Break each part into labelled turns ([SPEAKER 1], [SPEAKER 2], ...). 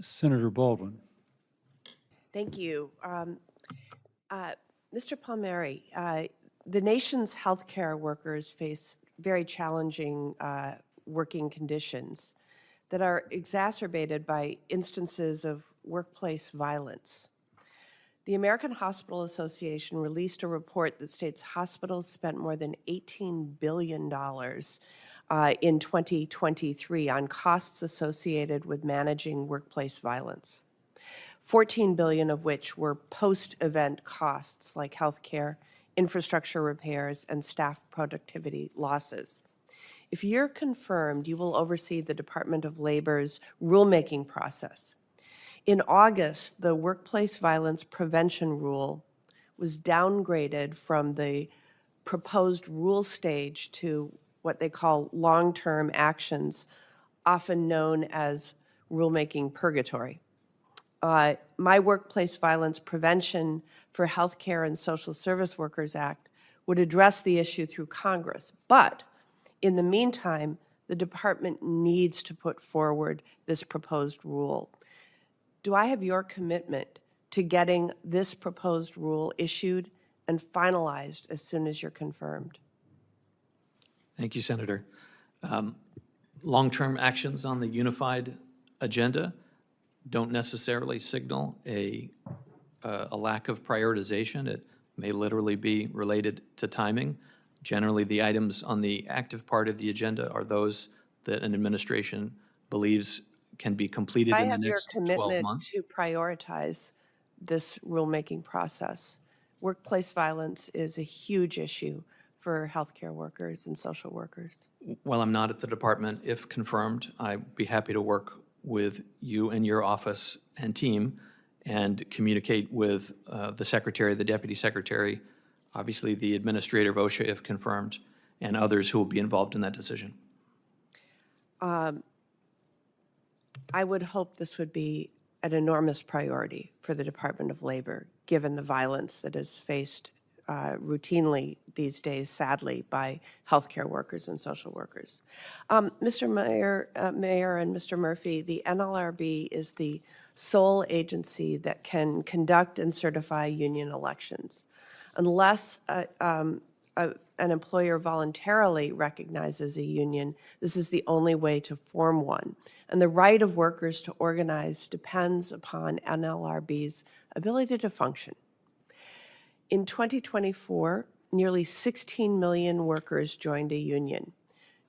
[SPEAKER 1] Senator Baldwin.
[SPEAKER 2] Thank you. Mr. Palmieri, the nation's healthcare workers face very challenging working conditions that are exacerbated by instances of workplace violence. The American Hospital Association released a report that states hospitals spent more than $18 billion in 2023 on costs associated with managing workplace violence. $14 billion of which were post-event costs like healthcare, infrastructure repairs, and staff productivity losses. If you're confirmed, you will oversee the Department of Labor's rulemaking process. In August, the workplace violence prevention rule was downgraded from the proposed rule stage to what they call long-term actions, often known as rulemaking purgatory. My Workplace Violence Prevention for Healthcare and Social Service Workers Act would address the issue through Congress. But in the meantime, the department needs to put forward this proposed rule. Do I have your commitment to getting this proposed rule issued and finalized as soon as you're confirmed?
[SPEAKER 3] Thank you, Senator. Long-term actions on the unified agenda don't necessarily signal a lack of prioritization. It may literally be related to timing. Generally, the items on the active part of the agenda are those that an administration believes can be completed in the next 12 months.
[SPEAKER 2] I have your commitment to prioritize this rulemaking process. Workplace violence is a huge issue for healthcare workers and social workers.
[SPEAKER 3] While I'm not at the department, if confirmed, I'd be happy to work with you and your office and team and communicate with the secretary, the deputy secretary, obviously the administrator of OSHA if confirmed, and others who will be involved in that decision.
[SPEAKER 2] I would hope this would be an enormous priority for the Department of Labor, given the violence that is faced routinely these days, sadly, by healthcare workers and social workers. Mr. Mayor and Mr. Murphy, the NLRB is the sole agency that can conduct and certify union elections. Unless an employer voluntarily recognizes a union, this is the only way to form one. And the right of workers to organize depends upon NLRB's ability to function. In 2024, nearly 16 million workers joined a union.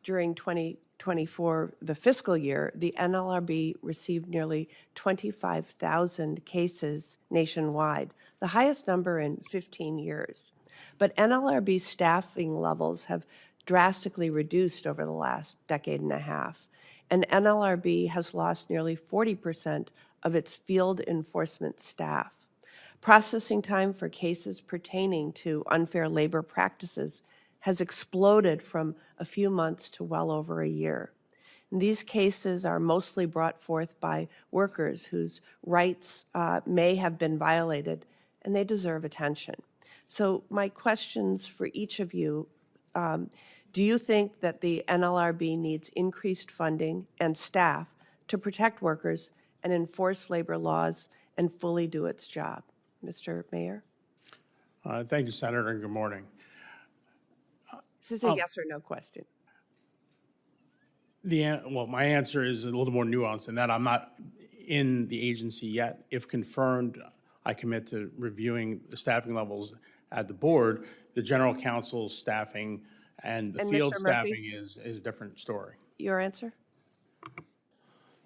[SPEAKER 2] During 2024, the fiscal year, the NLRB received nearly 25,000 cases nationwide, the highest number in 15 years. But NLRB staffing levels have drastically reduced over the last decade and a half, and NLRB has lost nearly 40% of its field enforcement staff. Processing time for cases pertaining to unfair labor practices has exploded from a few months to well over a year. And these cases are mostly brought forth by workers whose rights may have been violated, and they deserve attention. So my questions for each of you, do you think that the NLRB needs increased funding and staff to protect workers and enforce labor laws and fully do its job? Mr. Mayor?
[SPEAKER 4] Thank you, Senator, and good morning.
[SPEAKER 2] This is a yes or no question.
[SPEAKER 4] Well, my answer is a little more nuanced in that I'm not in the agency yet. If confirmed, I commit to reviewing the staffing levels at the board. The general counsel's staffing and the field staffing is a different story.
[SPEAKER 2] Your answer?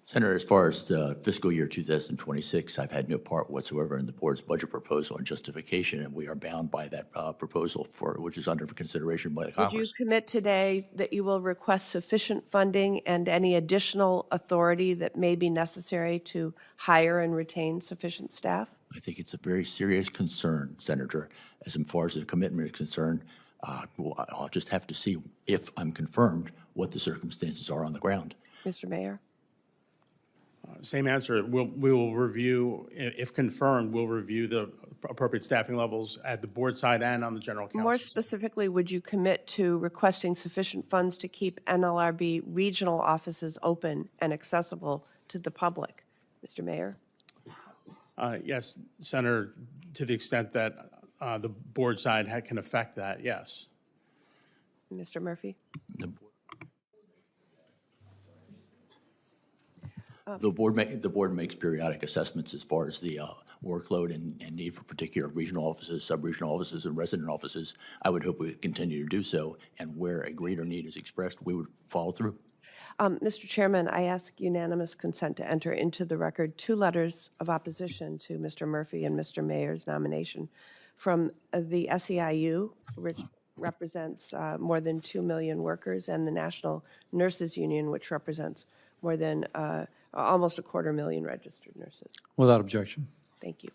[SPEAKER 5] Senator, as far as the fiscal year 2026, I've had no part whatsoever in the board's budget proposal and justification, and we are bound by that proposal, which is under consideration by the Congress.
[SPEAKER 2] Would you commit today that you will request sufficient funding and any additional authority that may be necessary to hire and retain sufficient staff?
[SPEAKER 5] I think it's a very serious concern, Senator. As far as the commitment is concerned, I'll just have to see, if I'm confirmed, what the circumstances are on the ground.
[SPEAKER 2] Mr. Mayor?
[SPEAKER 4] Same answer. We will review, if confirmed, we'll review the appropriate staffing levels at the board side and on the general counsel.
[SPEAKER 2] More specifically, would you commit to requesting sufficient funds to keep NLRB regional offices open and accessible to the public? Mr. Mayor?
[SPEAKER 4] Yes, Senator, to the extent that the board side can affect that, yes.
[SPEAKER 2] Mr. Murphy?
[SPEAKER 5] The board makes periodic assessments as far as the workload and need for particular regional offices, sub-regional offices, and resident offices. I would hope we would continue to do so, and where a greater need is expressed, we would follow through.
[SPEAKER 2] Mr. Chairman, I ask unanimous consent to enter into the record 2 letters of opposition to Mr. Murphy and Mr. Mayor's nomination from the SEIU, which represents more than 2 million workers, and the National Nurses Union, which represents more than almost 250,000 registered nurses.
[SPEAKER 1] Without objection.
[SPEAKER 2] Thank you.